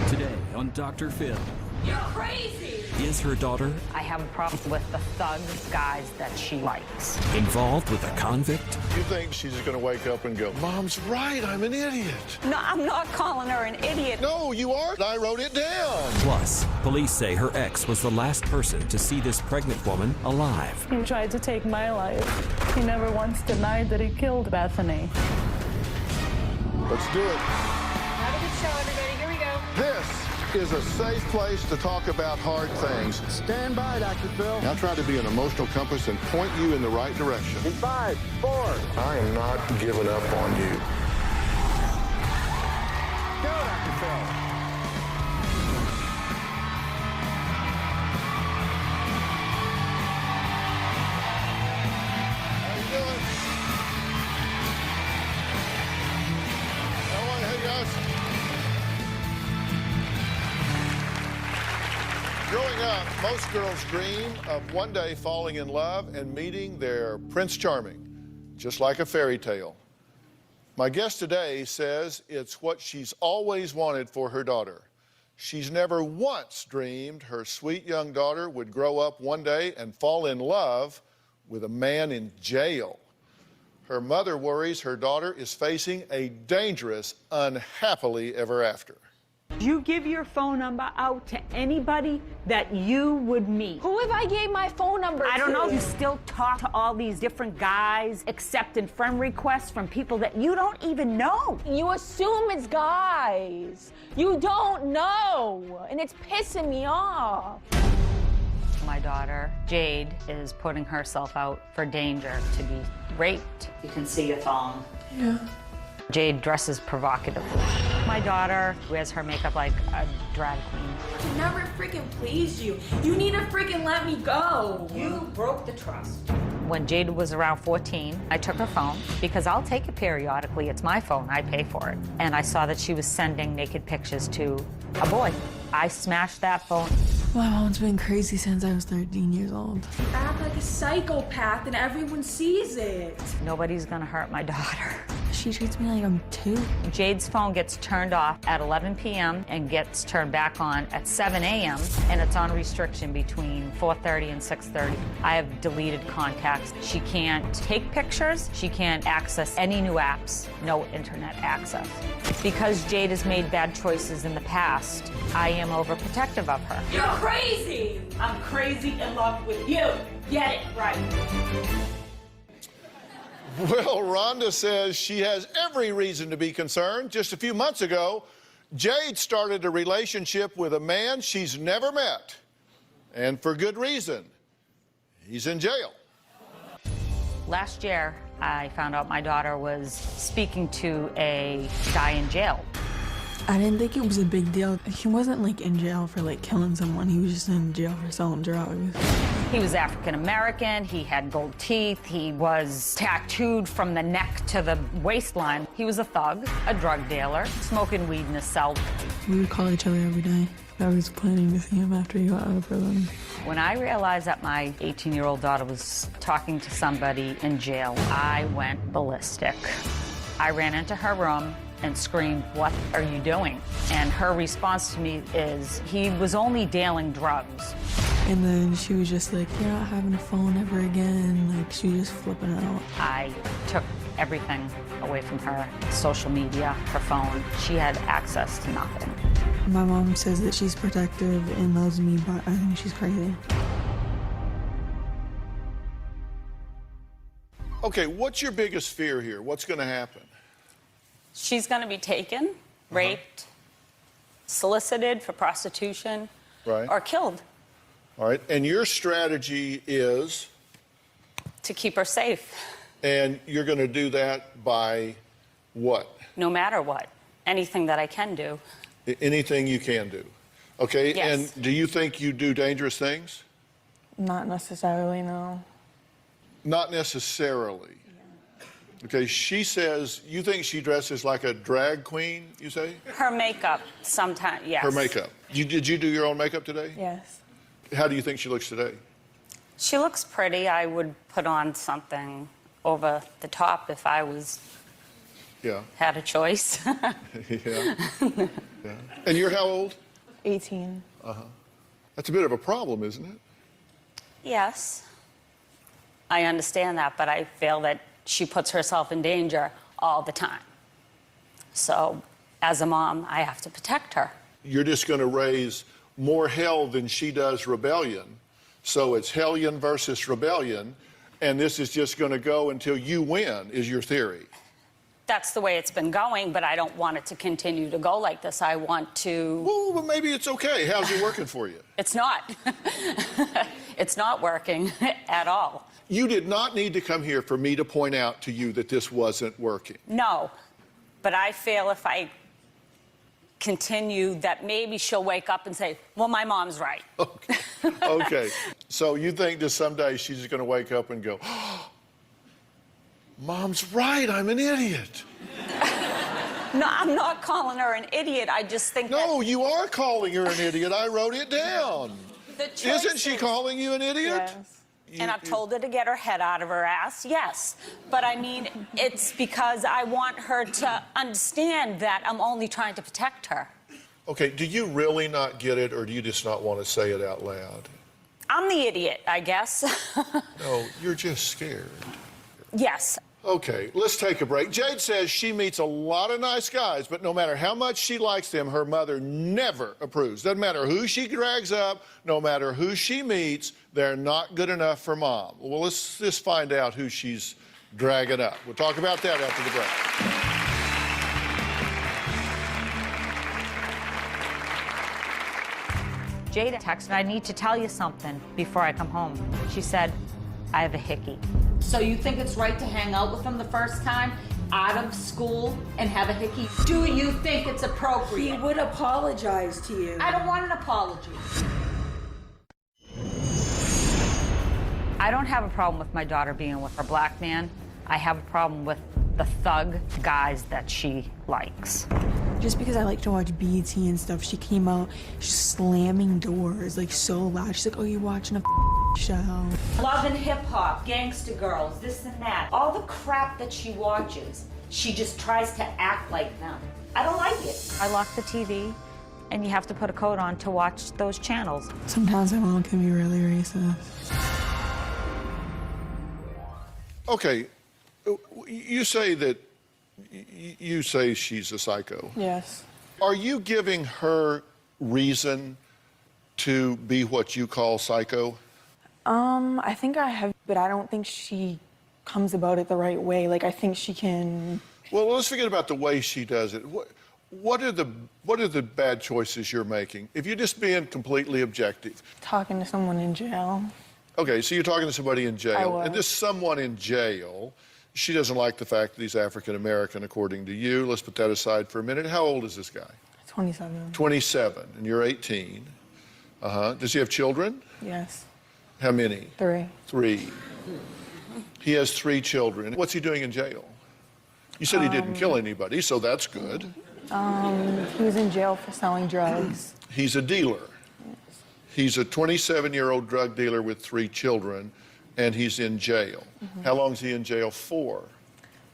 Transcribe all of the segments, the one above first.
Today on DrPhil. You're crazy! Is her daughter I have a problem with the thug guys that she likes. involved with a convict? You think she's going to wake up and go, Mom's right, I'm an idiot. No, I'm not calling her an idiot. No, you are. I wrote it down. Plus, police say her ex was the last person to see this pregnant woman alive. He tried to take my life. He never once denied that he killed Bethany. Let's do it. Have a good show, everybody. Here we go. This is a safe place to talk about hard things. Stand by, DrPhil. I'll try to be an emotional compass and point you in the right direction. In 5, 4. I am not giving up on you. Go, DrPhil. How you doing? Oh, hey, guys. Growing up, most girls dream of one day falling in love and meeting their Prince Charming, just like a fairy tale. My guest today says it's what she's always wanted for her daughter. She's never once dreamed her sweet young daughter would grow up one day and fall in love with a man in jail. Her mother worries her daughter is facing a dangerous, unhappily ever after. You give your phone number out to anybody that you would meet. Who have I gave my phone number I don't to? know. You still talk to all these different guys, accepting friend requests from people that you don't even know. You assume it's guys. You don't know. And it's pissing me off. My daughter, Jade, is putting herself out for danger to be raped. You can see your thong. Yeah. Jade dresses provocatively. My daughter wears her makeup like a drag queen. I never freaking pleased you. You need to freaking let me go. You broke the trust. When Jade was around 14, I took her phone because I'll take it periodically. It's my phone, I pay for it. And I saw that she was sending naked pictures to a boy. I smashed that phone. My mom's been crazy since I was 13 years old. You act like a psychopath and everyone sees it. Nobody's gonna hurt my daughter. She treats me like I'm 2. Jade's phone gets turned off at 11 p.m. and gets turned back on at 7 a.m. and it's on restriction between 4:30 and 6:30. I have deleted contacts. She can't take pictures. She can't access any new apps. No internet access. Because Jade has made bad choices in the past, I am overprotective of her. You're crazy. I'm crazy in love with you. Get it right. Well, Rhonda says she has every reason to be concerned. Just a few months ago, Jade started a relationship with a man she's never met, and for good reason. He's in jail. Last year, I found out my daughter was speaking to a guy in jail. I didn't think it was a big deal. He wasn't like in jail for like killing someone. He was just in jail for selling drugs. He was African American, he had gold teeth, he was tattooed from the neck to the waistline. He was a thug, a drug dealer, smoking weed in his cell. We would call each other every day. I was planning to see him after he got out of prison. When I realized that my 18-year-old daughter was talking to somebody in jail, I went ballistic. I ran into her room and screamed, "What are you doing?" And her response to me is, he was only dealing drugs. And then she was just like, "You're not having a phone ever again." Like, she was just flipping out. I took everything away from her, social media, her phone. She had access to nothing. My mom says that she's protective and loves me, but I think she's crazy. Okay, what's your biggest fear here? What's going to happen? She's going to be taken, raped, solicited for prostitution, Right. or killed All right, and your strategy is, to keep her safe, and you're going to do that by what? no matter what. Anything that I can do. Anything you can do. Okay, Yes. and do you think you do dangerous things? Not necessarily, no. Not necessarily. Okay, she says, you think she dresses like a drag queen, you say? Her makeup, sometimes, yes. Her makeup. Did you do your own makeup today? Yes. How do you think she looks today? She looks pretty. I would put on something over the top if I Yeah. had a choice. Yeah. Yeah. And you're how old? 18. That's a bit of a problem, isn't it? Yes. I understand that, but I feel that she puts herself in danger all the time. So, as a mom, I have to protect her. You're just going to raise more hell than she does rebellion. So it's hellion versus rebellion, and this is just going to go until you win, is your theory. That's the way it's been going, but I don't want it to continue to go like this. I want to... Well, but maybe it's okay. How's it working for you? It's not. It's not working at all. You did not need to come here for me to point out to you that this wasn't working. No, but I feel if I continue that maybe she'll wake up and say, well, my mom's right. Okay. Okay. So you think that someday she's just going to wake up and go, oh, Mom's right, I'm an idiot. No, I'm not calling her an idiot. I just think No, you are calling her an idiot. I wrote it down. that Isn't she calling you an idiot? Yes. And I've told her to get her head out of her ass, yes. But I mean, it's because I want her to understand that I'm only trying to protect her. Okay, do you really not get it, or do you just not want to say it out loud? I'm the idiot, I guess. No, you're just scared. Yes. Okay, let's take a break. Jade says she meets a lot of nice guys, but no matter how much she likes them, her mother never approves. Doesn't matter who she drags up, no matter who she meets, they're not good enough for Mom. Well, let's just find out who she's dragging up. We'll talk about that after the break. Jade texted, I need to tell you something before I come home. She said, I have a hickey. So you think it's right to hang out with him the first time out of school and have a hickey? Do you think it's appropriate? He would apologize to you. I don't want an apology. I don't have a problem with my daughter being with a black man. I have a problem with the thug guys that she likes. Just because I like to watch BET and stuff, she came out slamming doors like so loud. She's like, oh, you're watching a show. Love and hip hop, gangsta girls, this and that. All the crap that she watches, she just tries to act like them. I don't like it. I lock the TV, and you have to put a coat on to watch those channels. Sometimes my mom can be really racist. Okay, you say that you say she's a psycho. Yes. Are you giving her reason to be what you call psycho? I think I have, but I don't think she comes about it the right way. Like, I think she can... Well, let's forget about the way she does it. What are the bad choices you're making? If you're just being completely objective. Talking to someone in jail. Okay, so you're talking to somebody in jail. I was. And this someone in jail, she doesn't like the fact that he's African-American, according to you. Let's put that aside for a minute. How old is this guy? 27. 27, and you're 18. Does he have children? Yes. How many? 3. 3. He has 3 children. What's he doing in jail? You said he didn't kill anybody, so that's good. He was in jail for selling drugs. He's a dealer. Yes. He's a 27-year-old drug dealer with 3 children, and he's in jail. How long is he in jail for?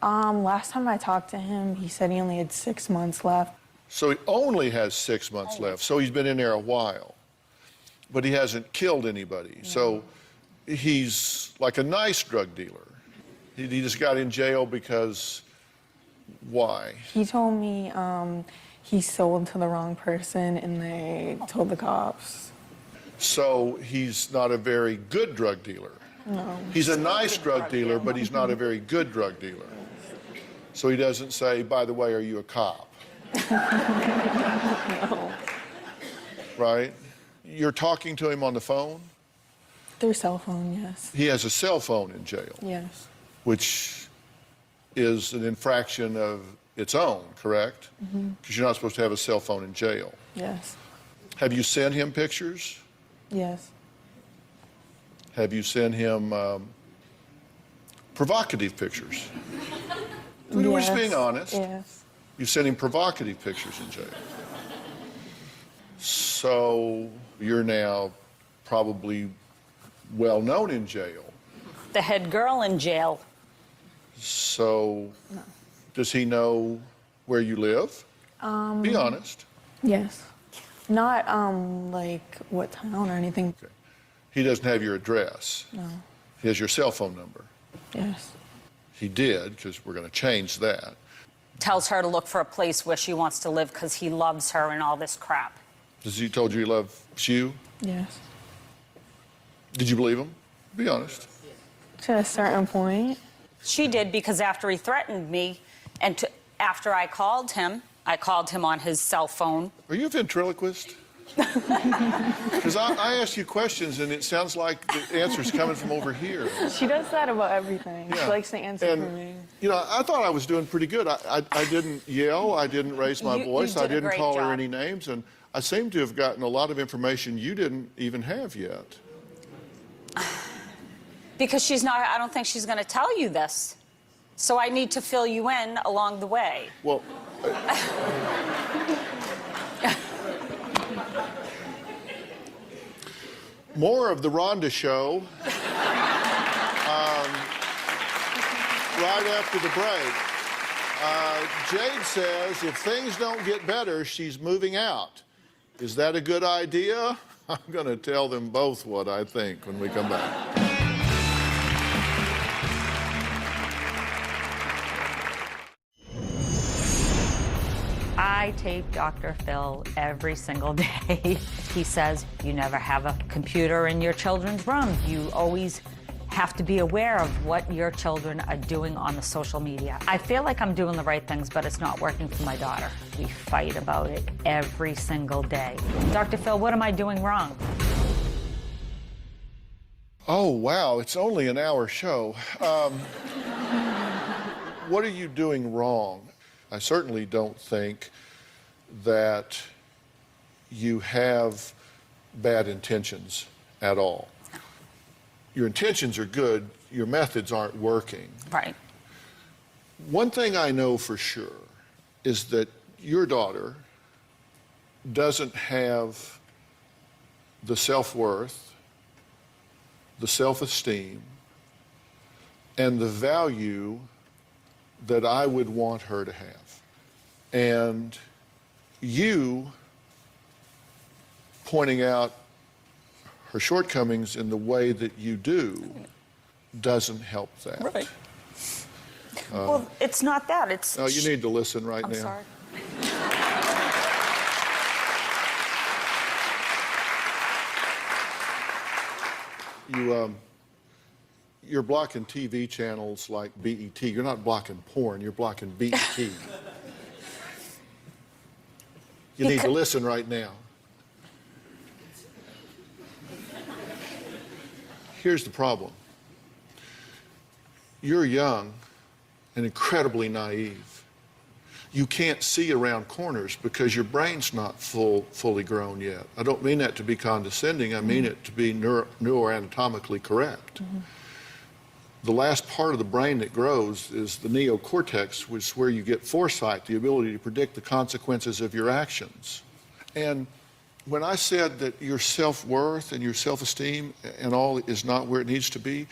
Last time I talked to him, he said he only had 6 months left. So he only has 6 months left, so he's been in there a while. But he hasn't killed anybody. No. So he's like a nice drug dealer. He just got in jail because, why? He told me he sold to the wrong person and they told the cops. So he's not a very good drug dealer. No. He's a nice drug dealer, but he's not a very good drug dealer. So he doesn't say, by the way, are you a cop? No. Right? You're talking to him on the phone? Through cell phone, yes. He has a cell phone in jail. Yes. Which is an infraction of its own, correct? Because you're not supposed to have a cell phone in jail. Yes. Have you sent him pictures? Yes. Have you sent him provocative pictures? We're just being honest. Yes. You sent him provocative pictures in jail. So you're now probably well known in jail. The head girl in jail. So does he know where you live? Be honest. Yes. Not, like, what town or anything. Okay. He doesn't have your address. No. He has your cell phone number. Yes. He did, because we're going to change that. Tells her to look for a place where she wants to live because he loves her and all this crap. Has he told you he loves you? Yes. Did you believe him? Be honest. To a certain point. She did, because after he threatened me and after I called him on his cell phone. Are you a ventriloquist? Because I ask you questions and it sounds like the answer's coming from over here. She does that about everything. Yeah. She likes to answer And, for me. you know, I thought I was doing pretty good. I didn't yell. I didn't raise my voice. did I a didn't great call her job. any names. And I seem to have gotten a lot of information you didn't even have yet. Because I don't think she's going to tell you this. So I need to fill you in along the way. Well, more of the Rhonda show right after the break. Jade says if things don't get better, she's moving out. Is that a good idea? I'm going to tell them both what I think when we come back. I tape DrPhil every single day. He says you never have a computer in your children's room. You always have to be aware of what your children are doing on the social media. I feel like I'm doing the right things, but it's not working for my daughter. We fight about it every single day. DrPhil, what am I doing wrong? Oh, wow, it's only an hour show. What are you doing wrong? I certainly don't think that you have bad intentions at all. Your intentions are good, your methods aren't working. Right. One thing I know for sure is that your daughter doesn't have the self-worth, the self-esteem, and the value that I would want her to have. And you pointing out her shortcomings in the way that you do doesn't help that. Right. Well, it's not that. It's. No, you need to listen right I'm now. sorry. You're blocking TV channels like BET. You're not blocking porn, you're blocking BET. You need to listen right now. Here's the problem. You're young and incredibly naive. You can't see around corners because your brain's not fully grown yet. I don't mean that to be condescending. I mean it to be neuroanatomically correct. Mm-hmm. The last part of the brain that grows is the neocortex, which is where you get foresight, the ability to predict the consequences of your actions. And when I said that your self-worth and your self-esteem and all is not where it needs to be,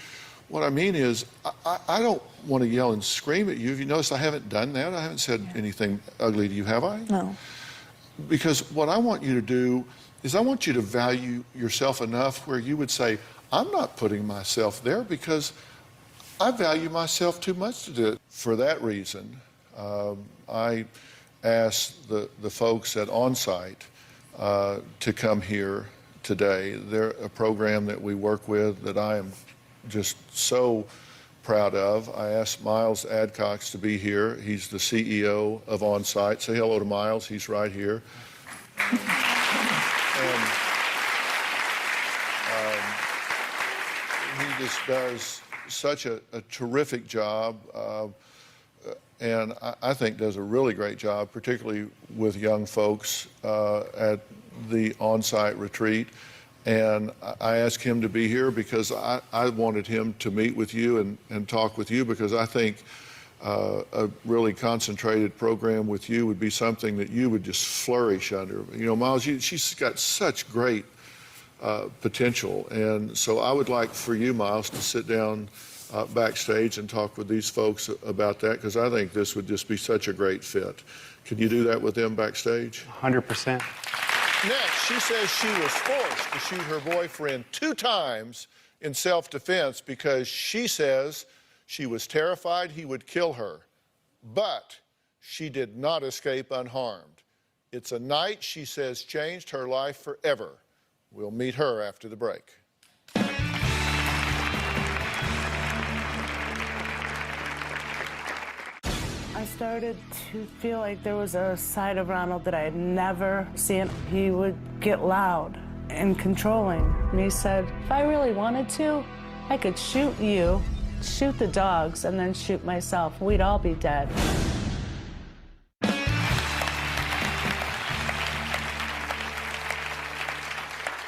what I mean is I don't want to yell and scream at you. Have you noticed I haven't done that? I haven't said anything ugly to you, have I? No. Because what I want you to do is I want you to value yourself enough where you would say, I'm not putting myself there because I value myself too much to do it. For that reason, I asked the folks at OnSite to come here today. They're a program that we work with that I am just so proud of. I asked Miles Adcox to be here. He's the CEO of OnSite. Say hello to Miles. He's right here. And he just does such a terrific job, and I think does a really great job, particularly with young folks at the on-site retreat. And I asked him to be here because I wanted him to meet with you and talk with you, because I think a really concentrated program with you would be something that you would just flourish under. You know, Miles, she's got such great potential. And so I would like for you, Miles, to sit down backstage and talk with these folks about that, because I think this would just be such a great fit. Can you do that with them backstage? 100%. Next, she says she was forced to shoot her boyfriend 2 times in self-defense because she says she was terrified he would kill her. But she did not escape unharmed. It's a night she says changed her life forever. We'll meet her after the break. I started to feel like there was a side of Ronald that I had never seen. He would get loud and controlling. And he said, if I really wanted to, I could shoot you, shoot the dogs, and then shoot myself. We'd all be dead.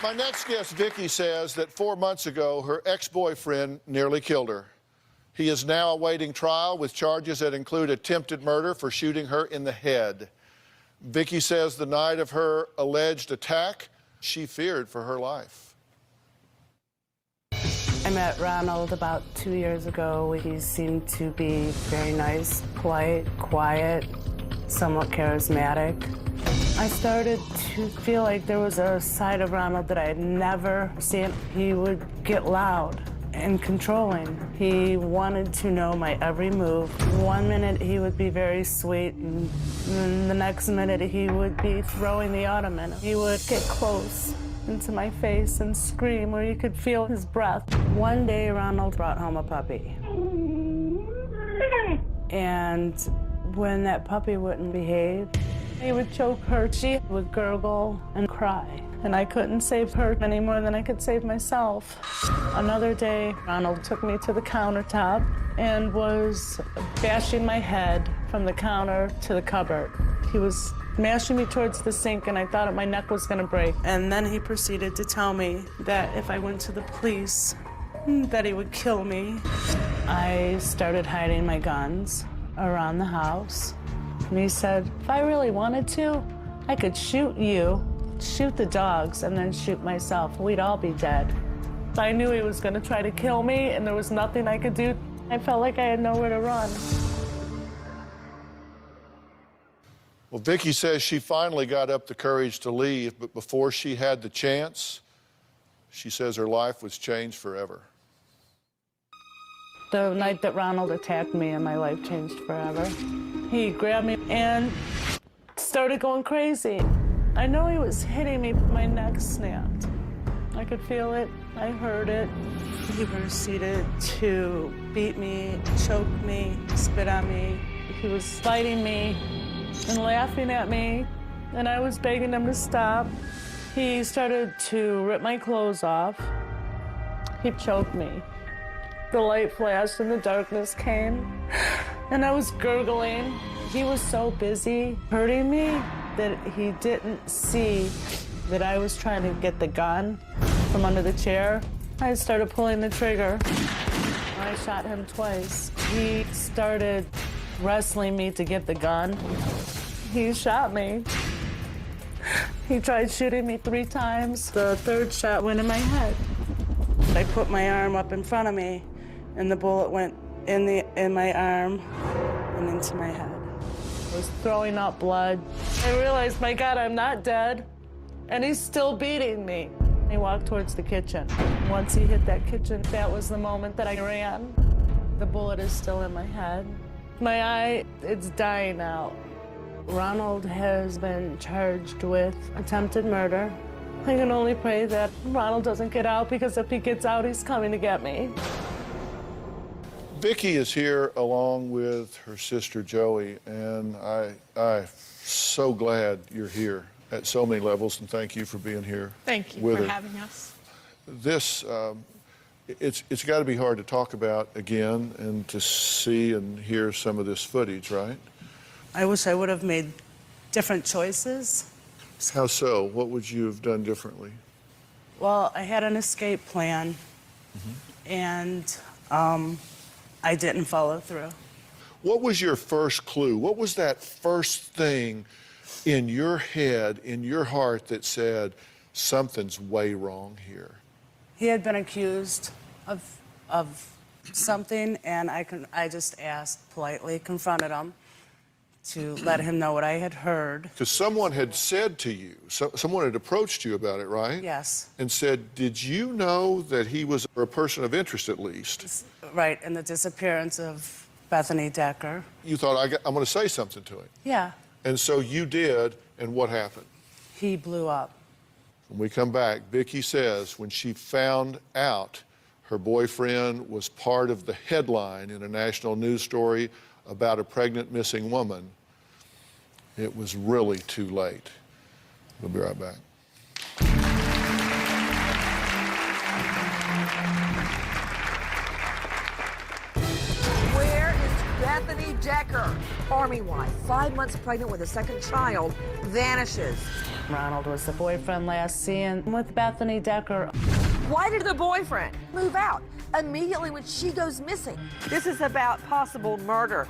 My next guest, Vicky, says that 4 months ago, her ex-boyfriend nearly killed her. He is now awaiting trial with charges that include attempted murder for shooting her in the head. Vicky says the night of her alleged attack, she feared for her life. I met Ronald about 2 years ago. He seemed to be very nice, polite, quiet, somewhat charismatic. I started to feel like there was a side of Ronald that I had never seen. He would get loud and controlling. He wanted to know my every move. 1 minute he would be very sweet, and then the next minute he would be throwing the ottoman. He would get close into my face and scream where you could feel his breath. One day Ronald brought home a puppy. And when that puppy wouldn't behave, he would choke her. She would gurgle and cry. And I couldn't save her any more than I could save myself. Another day, Ronald took me to the countertop and was bashing my head from the counter to the cupboard. He was mashing me towards the sink, and I thought my neck was gonna break. And then he proceeded to tell me that if I went to the police, that he would kill me. I started hiding my guns around the house. And he said, if I really wanted to, I could shoot you, shoot the dogs, and then shoot myself. We'd all be dead. I knew he was gonna try to kill me, and there was nothing I could do. I felt like I had nowhere to run. Well, Vicky says she finally got up the courage to leave, but before she had the chance, she says her life was changed forever. The night that Ronald attacked me and my life changed forever. He grabbed me and started going crazy. I know he was hitting me, my neck snapped. I could feel it, I heard it. He proceeded to beat me, choke me, spit on me. He was fighting me and laughing at me, and I was begging him to stop. He started to rip my clothes off. He choked me. The light flashed and the darkness came, and I was gurgling. He was so busy hurting me that he didn't see that I was trying to get the gun from under the chair. I started pulling the trigger. I shot him twice. He started wrestling me to get the gun. He shot me. He tried shooting me 3 times. The 3rd shot went in my head. I put my arm up in front of me, and the bullet went in my arm and into my head. I was throwing up blood. I realized, my God, I'm not dead, and he's still beating me. He walked towards the kitchen. Once he hit that kitchen, that was the moment that I ran. The bullet is still in my head. My eye, it's dying out. Ronald has been charged with attempted murder. I can only pray that Ronald doesn't get out, because if he gets out, he's coming to get me. Vicky is here along with her sister Joey, and I'm so glad you're here at so many levels, and thank you for being here. Thank you with for her. having us. This, it's got to be hard to talk about again and to see and hear some of this footage, right? I wish I would have made different choices. How so? What would you have done differently? Well, I had an escape plan, and I didn't follow through. What was your first clue? What was that first thing in your head, in your heart, that said, something's way wrong here? He had been accused of something, and I just asked, politely confronted him to let him know what I had heard. Because someone had said to you, someone had approached you about it, right? Yes. And said, did you know that he was a person of interest at least? Right, and the disappearance of Bethany Decker. You thought, I'm going to say something to him. Yeah. And so you did, and what happened? He blew up. When we come back, Vicki says when she found out her boyfriend was part of the headline in a national news story about a pregnant missing woman, it was really too late. We'll be right back. Where is Bethany Decker? Army wife, 5 months pregnant with a second child, vanishes. Ronald was the boyfriend last seen with Bethany Decker. Why did the boyfriend move out immediately when she goes missing? This is about possible murder.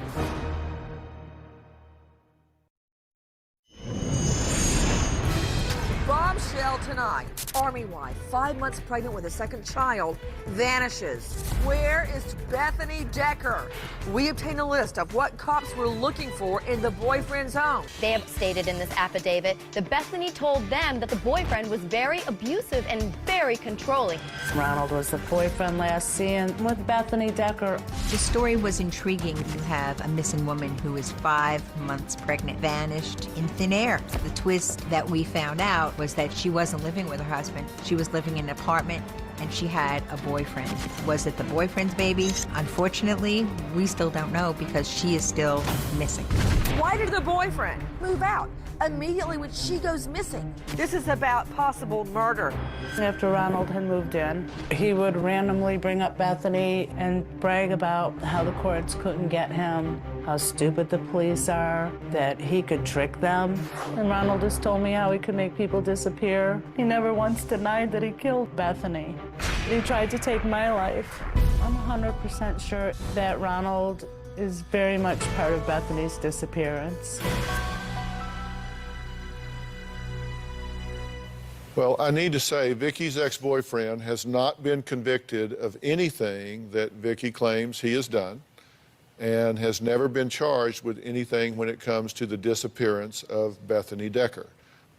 Bombshell tonight. Army wife, 5 months pregnant with a second child, vanishes. Where is Bethany Decker? We obtained a list of what cops were looking for in the boyfriend's home. They have stated in this affidavit that Bethany told them that the boyfriend was very abusive and very controlling. Ronald was the boyfriend last seen with Bethany Decker. The story was intriguing. You have a missing woman who is 5 months pregnant, vanished in thin air. The twist that we found out was that she wasn't living with her husband. She was living in an apartment, and she had a boyfriend. Was it the boyfriend's baby? Unfortunately, we still don't know because she is still missing. Why did the boyfriend move out immediately when she goes missing? This is about possible murder. After Ronald had moved in, he would randomly bring up Bethany and brag about how the courts couldn't get him, how stupid the police are, that he could trick them. And Ronald just told me how he could make people disappear. He never once denied that he killed Bethany. He tried to take my life. I'm 100% sure that Ronald is very much part of Bethany's disappearance. Well, I need to say Vicki's ex-boyfriend has not been convicted of anything that Vicki claims he has done and has never been charged with anything when it comes to the disappearance of Bethany Decker.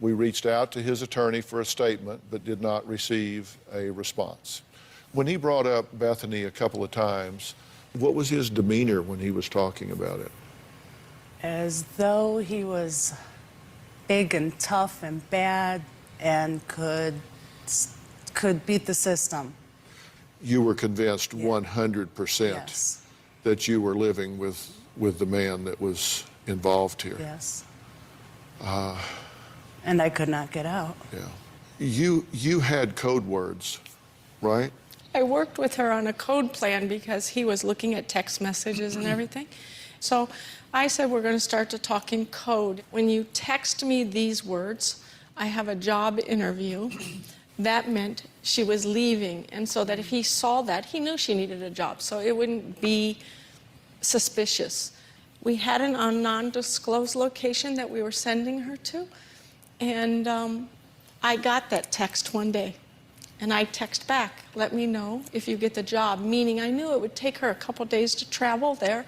We reached out to his attorney for a statement but did not receive a response. When he brought up Bethany a couple of times, what was his demeanor when he was talking about it? As though he was big and tough and bad and could beat the system. You were convinced 100% Yes. that you were living with the man that was involved here. Yes. And I could not get out. Yeah. You had code words, right? I worked with her on a code plan because he was looking at text messages and everything. So I said, we're going to start to talk in code. When you text me these words, I have a job interview. That meant she was leaving. And so that if he saw that, he knew she needed a job. So it wouldn't be suspicious. We had an non-disclosed location that we were sending her to. And I got that text one day. And I text back, let me know if you get the job, meaning I knew it would take her a couple days to travel there.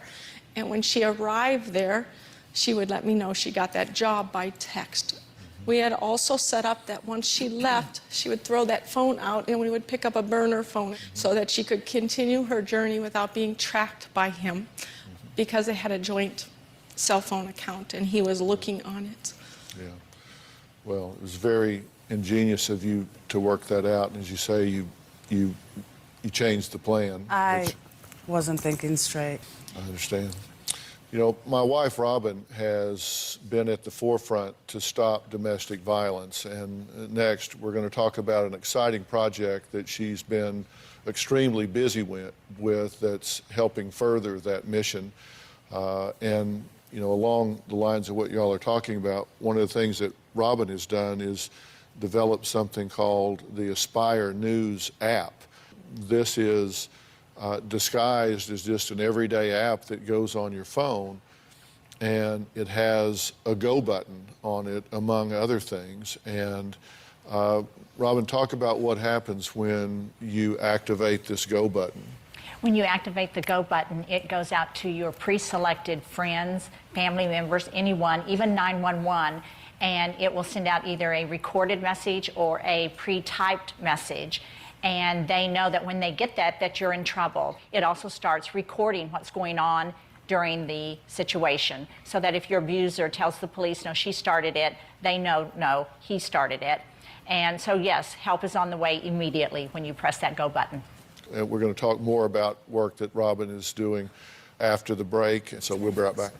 And when she arrived there, she would let me know she got that job by text. We had also set up that once she left, she would throw that phone out and we would pick up a burner phone so that she could continue her journey without being tracked by him because they had a joint cell phone account and he was looking on it. Yeah. Well, it was very ingenious of you to work that out. And as you say, you changed the plan. I wasn't thinking straight. I understand. You know, my wife, Robin, has been at the forefront to stop domestic violence. And next, we're going to talk about an exciting project that she's been extremely busy with that's helping further that mission. And, you know, along the lines of what y'all are talking about, one of the things that Robin has done is develop something called the Aspire News app. This is disguised as just an everyday app that goes on your phone, and it has a go button on it, among other things. And Robin, talk about what happens when you activate this go button. When you activate the go button, it goes out to your pre-selected friends, family members, anyone, even 911, and it will send out either a recorded message or a pre-typed message. And they know that when they get that, that you're in trouble. It also starts recording what's going on during the situation, so that if your abuser tells the police, no, she started it, they know, no, he started it. And so, yes, help is on the way immediately when you press that go button. And we're going to talk more about work that Robin is doing after the break, and so we'll be right back.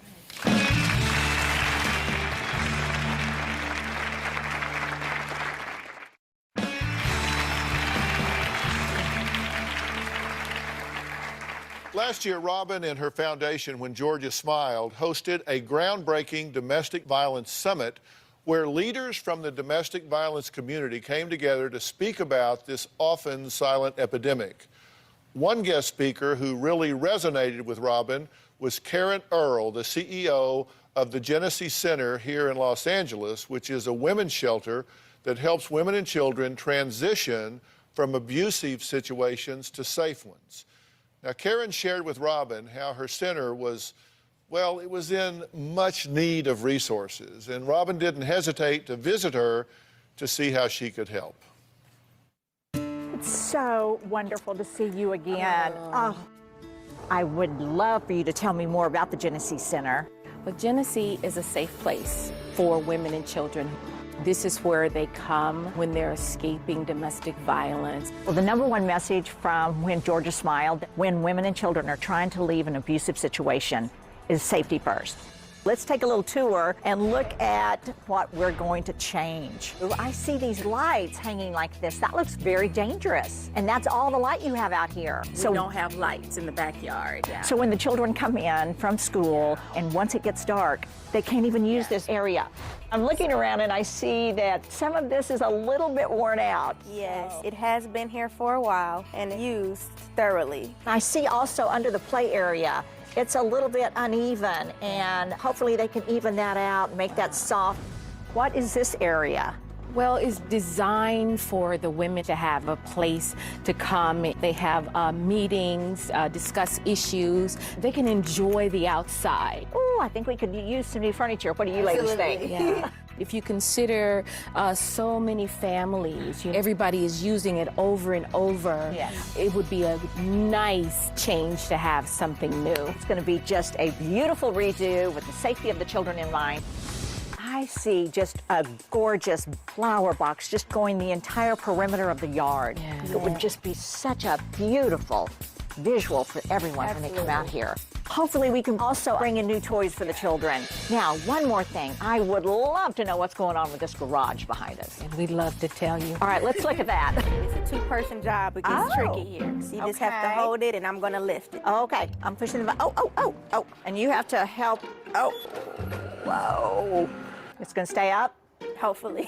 Last year, Robin and her foundation, When Georgia Smiled, hosted a groundbreaking domestic violence summit where leaders from the domestic violence community came together to speak about this often silent epidemic. One guest speaker who really resonated with Robin was Karen Earl, the CEO of the DeGeneres Center here in Los Angeles, which is a women's shelter that helps women and children transition from abusive situations to safe ones. Now, Karen shared with Robin how her center was, well, it was in much need of resources, and Robin didn't hesitate to visit her to see how she could help. It's so wonderful to see you again. Oh, I would love for you to tell me more about the DeGeneres Center. Well, DeGeneres is a safe place for women and children. This is where they come when they're escaping domestic violence. Well, the number one message from When Georgia Smiled, when women and children are trying to leave an abusive situation, is safety first. Let's take a little tour and look at what we're going to change. I see these lights hanging like this. That looks very dangerous. And that's all the light you have out here. So we don't have lights in the backyard. Yeah. So when the children come in from school and once it gets dark, they can't even use this area. I'm looking around and I see that some of this is a little bit worn out. Yes, it has been here for a while and used thoroughly. I see also under the play area, it's a little bit uneven, and hopefully they can even that out and make that soft. What is this area? Well, it's designed for the women to have a place to come. They have meetings, discuss issues. They can enjoy the outside. Oh, I think we could use some new furniture. What do you ladies think? Yeah. If you consider so many families, everybody is using it over and over, yes, it would be a nice change to have something new. It's going to be just a beautiful redo with the safety of the children in mind. I see just a gorgeous flower box just going the entire perimeter of the yard. Yeah. It would just be such a beautiful visual for everyone when they come out here. Hopefully we can also bring in new toys for the children. Now, one more thing. I would love to know what's going on with this garage behind us. And we'd love to tell you. All right, let's look at that. It's a two-person job. It gets tricky here. So you just have to hold it, and I'm going to lift it. Okay, I'm pushing the button. Oh. And you have to help. Oh, whoa. It's going to stay up? Hopefully.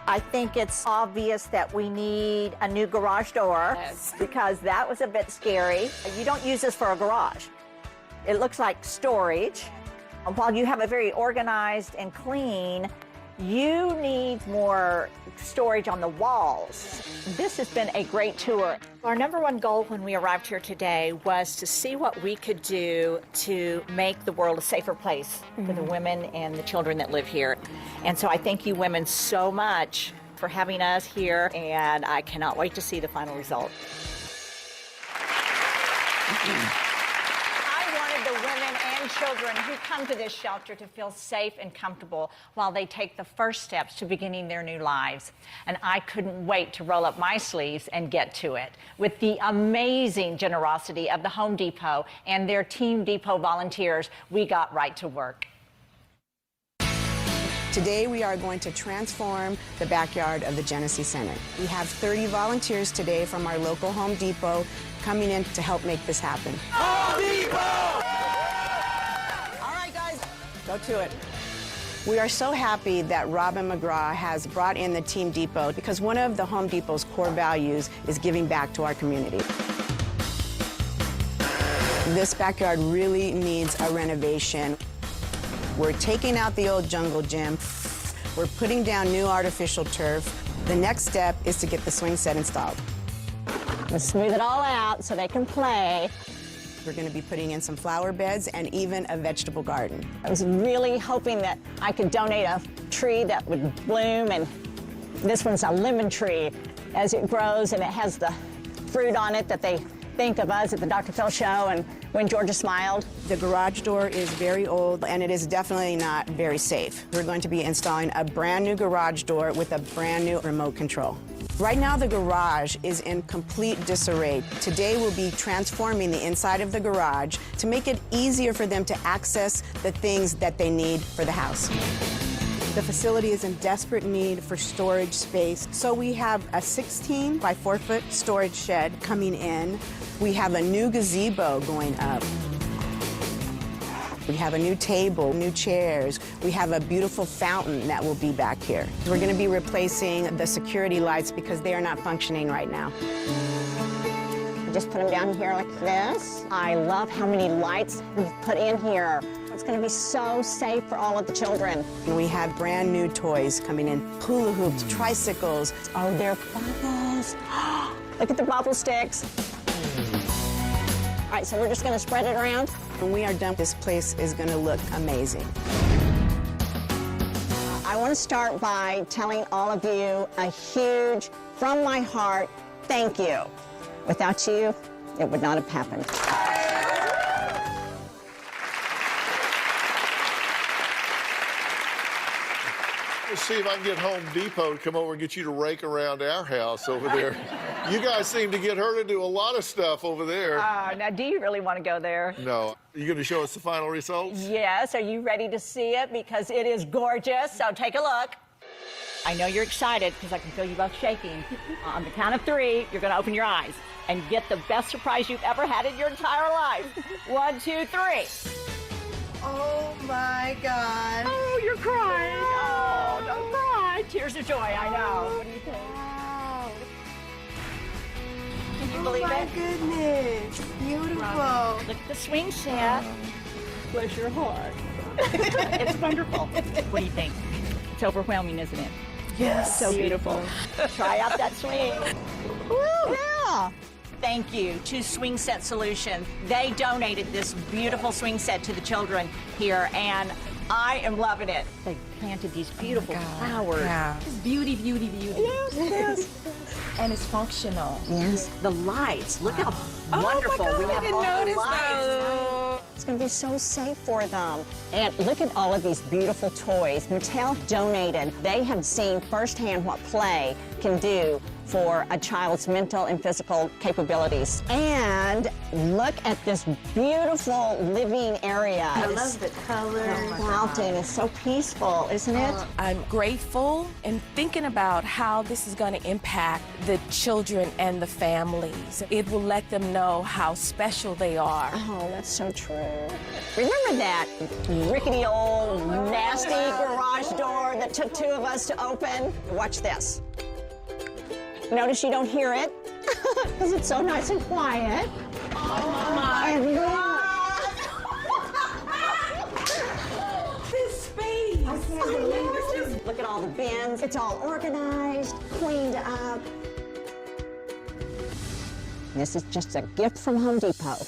I think it's obvious that we need a new garage door, yes, because that was a bit scary. You don't use this for a garage. It looks like storage. While you have it very organized and clean, you need more storage on the walls. This has been a great tour. Our number one goal when we arrived here today was to see what we could do to make the world a safer place for the women and the children that live here. And so I thank you women so much for having us here, and I cannot wait to see the final result. The women and children who come to this shelter to feel safe and comfortable while they take the first steps to beginning their new lives. And I couldn't wait to roll up my sleeves and get to it. With the amazing generosity of the Home Depot and their Team Depot volunteers, we got right to work. Today we are going to transform the backyard of the DeGeneres Center. We have 30 volunteers today from our local Home Depot coming in to help make this happen. Home Depot! All right, guys, go to it. We are so happy that Robin McGraw has brought in the Team Depot because one of the Home Depot's core values is giving back to our community. This backyard really needs a renovation. We're taking out the old jungle gym. We're putting down new artificial turf. The next step is to get the swing set installed. And smooth it all out so they can play. We're going to be putting in some flower beds and even a vegetable garden. I was really hoping that I could donate a tree that would bloom, and this one's a lemon tree. As it grows and it has the fruit on it that they think of us at the DrPhil show and When Georgia Smiled. The garage door is very old and it is definitely not very safe. We're going to be installing a brand new garage door with a brand new remote control. Right now, the garage is in complete disarray. Today, we'll be transforming the inside of the garage to make it easier for them to access the things that they need for the house. The facility is in desperate need for storage space, so we have a 16 by 4 foot storage shed coming in. We have a new gazebo going up. We have a new table, new chairs. We have a beautiful fountain that will be back here. We're going to be replacing the security lights because they are not functioning right now. Just put them down here like this. I love how many lights we've put in here. It's going to be so safe for all of the children. And we have brand new toys coming in. Hula hoops, tricycles. Oh, they're bubbles. Look at the bubble sticks. All right, so we're just going to spread it around. When we are done, this place is going to look amazing. I want to start by telling all of you a huge, from my heart, thank you. Without you, it would not have happened. Let's see if I can get Home Depot to come over and get you to rake around our house over there. You guys seem to get her to do a lot of stuff over there. Now, do you really want to go there? No. Are you going to show us the final results? Yes. Are you ready to see it? Because it is gorgeous. So take a look. I know you're excited because I can feel you both shaking. On the count of 3, you're going to open your eyes and get the best surprise you've ever had in your entire life. 1, 2, 3. Oh my God. Oh, you're crying. Oh, don't cry. Tears of joy, I know. What do you think? Wow. Can you believe it? Oh my goodness. Beautiful. Look at the swing set. Bless your heart. It's wonderful. What do you think? It's overwhelming, isn't it? Yes. So beautiful. Try out that swing. Woo! Yeah. Thank you to Swing Set Solutions. They donated this beautiful swing set to the children here, and I am loving it. They planted these beautiful flowers. Yeah. It's beauty, beauty, beauty. Yes, yes. And it's functional. Yes. The lights. Look how wonderful. Oh my God, we I have didn't all the notice lights. those. It's going to be so safe for them. And look at all of these beautiful toys. Mattel donated. They have seen firsthand what play can do for a child's mental and physical capabilities. And look at this beautiful living area. I love the colors. Fountain is so peaceful, isn't it? I'm grateful and thinking about how this is going to impact the children and the families. It will let them know how special they are. Oh, that's so true. Remember that rickety old nasty garage door that took 2 of us to open? Watch this. Notice you don't hear it because it's so nice and quiet. Oh my God. This space. I can't believe this. Look at all the bins. It's all organized, cleaned up. This is just a gift from Home Depot.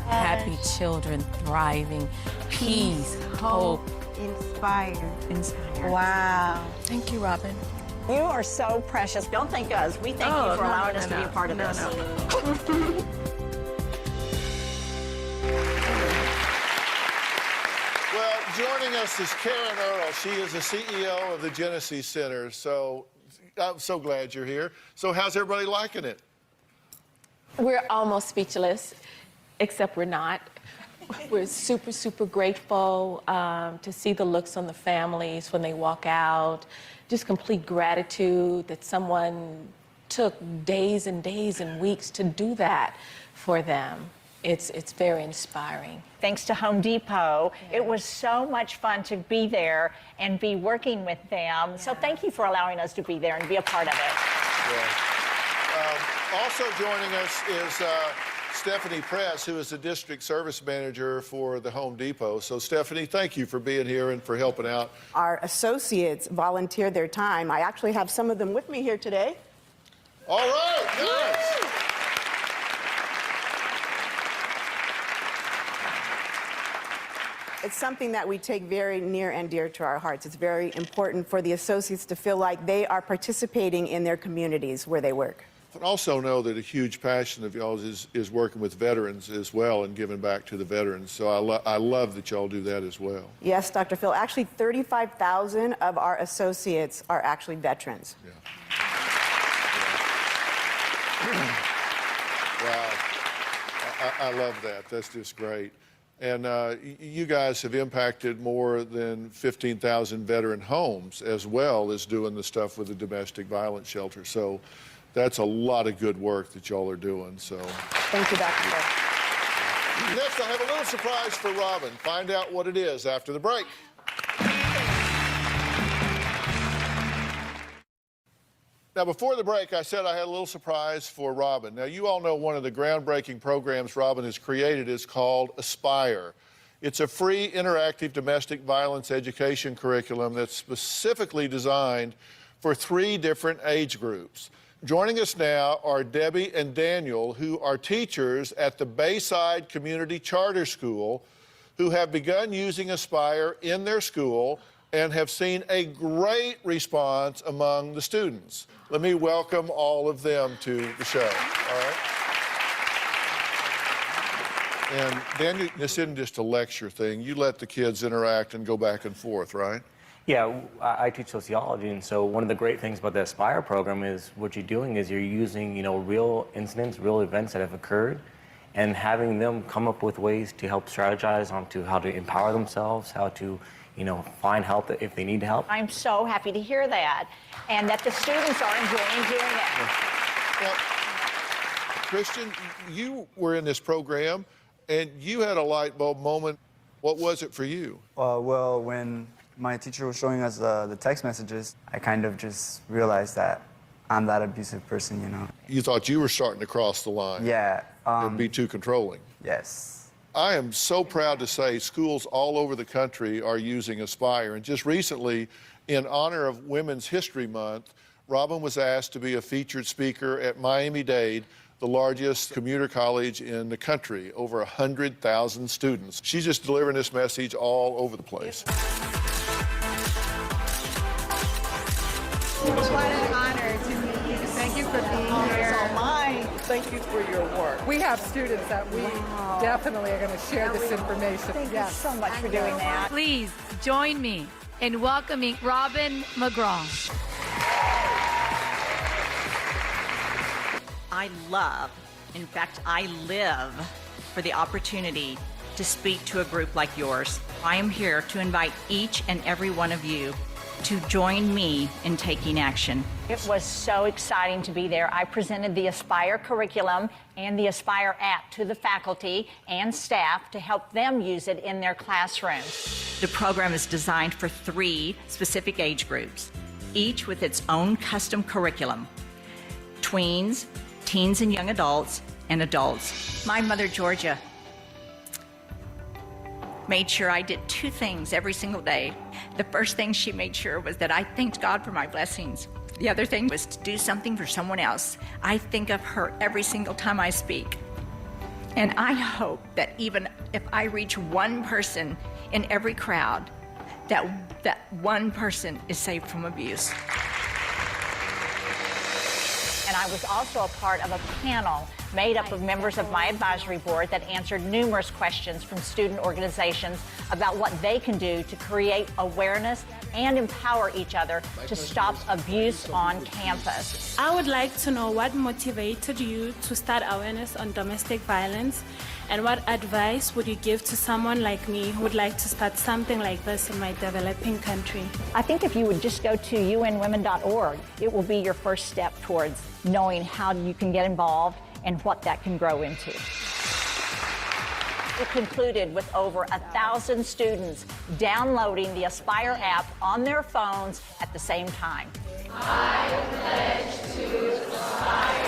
Happy children, thriving, peace, hope. Inspired. Inspired. Wow. Thank you, Robin. You are so precious. Don't thank us. We thank you for allowing us to be a part of this. Well, joining us is Karen Earl. She is the CEO of the Genesis Center. So I'm so glad you're here. So how's everybody liking it? We're almost speechless, except we're not. We're super, super grateful to see the looks on the families when they walk out. Just complete gratitude that someone took days and days and weeks to do that for them. It's very inspiring. Thanks to Home Depot, it was so much fun to be there and be working with them. So thank you for allowing us to be there and be a part of it. Yeah. Also joining us is Stephanie Press, who is the district service manager for the Home Depot. So, Stephanie, thank you for being here and for helping out. Our associates volunteer their time. I actually have some of them with me here today. All right, nice. It's something that we take very near and dear to our hearts. It's very important for the associates to feel like they are participating in their communities where they work. But also know that a huge passion of y'all's is working with veterans as well and giving back to the veterans. So I love that y'all do that as well. Yes, Dr. Phil. Actually, 35,000 of our associates are actually veterans. Yeah. Wow. I love that. That's just great. And you guys have impacted more than 15,000 veteran homes as well as doing the stuff with the domestic violence shelter. So that's a lot of good work that y'all are doing. So thank you, Dr. Phil. Next, I have a little surprise for Robin. Find out what it is after the break. Now, before the break, I said I had a little surprise for Robin. Now, you all know one of the groundbreaking programs Robin has created is called Aspire. It's a free, interactive domestic violence education curriculum that's specifically designed for 3 different age groups. Joining us now are Debbie and Daniel, who are teachers at the Bayside Community Charter School, who have begun using Aspire in their school and have seen a great response among the students. Let me welcome all of them to the show, all right? And Daniel, this isn't just a lecture thing. You let the kids interact and go back and forth, right? Yeah, I teach sociology, and so one of the great things about the Aspire program is what you're doing is you're using, real incidents, real events that have occurred, and having them come up with ways to help strategize onto how to empower themselves, how to find help if they need help. I'm so happy to hear that, and that the students are enjoying doing it. Well, Christian, you were in this program, and you had a light bulb moment. What was it for you? Well, when my teacher was showing us the text messages, I kind of just realized that I'm that abusive person, You thought you were starting to cross the line. Yeah. And be too controlling. Yes. I am so proud to say schools all over the country are using Aspire. And just recently, in honor of Women's History Month, Robin was asked to be a featured speaker at Miami-Dade, the largest commuter college in the country, over 100,000 students. She's just delivering this message all over the place. What an honor to meet you. Thank you for being here. It's all mine. Thank you for your work. We have students that we definitely are going to share this information. Thank you so much for doing that. Please join me in welcoming Robin McGraw. I love, in fact, I live for the opportunity to speak to a group like yours. I am here to invite each and every one of you to join me in taking action. It was so exciting to be there. I presented the Aspire curriculum and the Aspire app to the faculty and staff to help them use it in their classrooms. The program is designed for 3 specific age groups, each with its own custom curriculum: tweens, teens and young adults, and adults. My mother, Georgia, made sure I did 2 things every single day. The first thing she made sure was that I thanked God for my blessings. The other thing was to do something for someone else. I think of her every single time I speak. And I hope that even if I reach one person in every crowd, that one person is saved from abuse. And I was also a part of a panel made up of members of my advisory board that answered numerous questions from student organizations about what they can do to create awareness and empower each other to stop abuse on campus. I would like to know what motivated you to start awareness on domestic violence, and what advice would you give to someone like me who would like to start something like this in my developing country? I think if you would just go to unwomen.org, it will be your first step towards knowing how you can get involved and what that can grow into. It concluded with over 1,000 students downloading the Aspire app on their phones at the same time. I pledge to Aspire.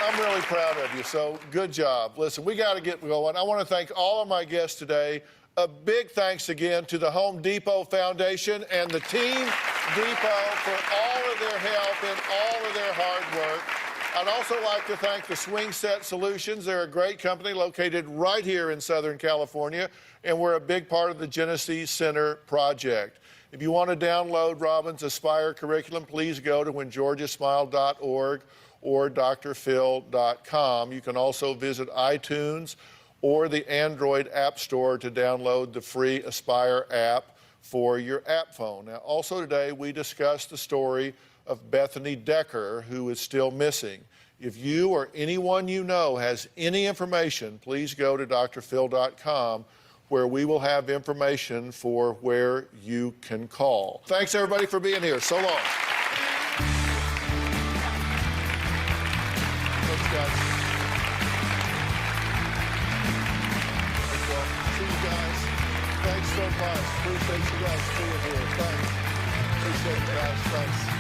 I'm really proud of you, so good job. Listen, we got to get going. I want to thank all of my guests today. A big thanks again to the Home Depot Foundation and the team Depot for all of their help and all of their hard work. I'd also like to thank the Swing Set Solutions. They're a great company located right here in Southern California, and we're a big part of the Genesis Center project. If you want to download Robin's Aspire curriculum, please go to whengeorgiasmiled.org or DrPhil.com. You can also visit iTunes or the Android App Store to download the free Aspire app for your app phone. Now, also today, we discussed the story of Bethany Decker, who is still missing. If you or anyone you know has any information, please go to DrPhil.com, where we will have information for where you can call. Thanks, everybody, for being here. So long. Thanks, guys. See you guys. Thanks so much. Appreciate you guys being here. Thanks. Appreciate you guys. Thanks.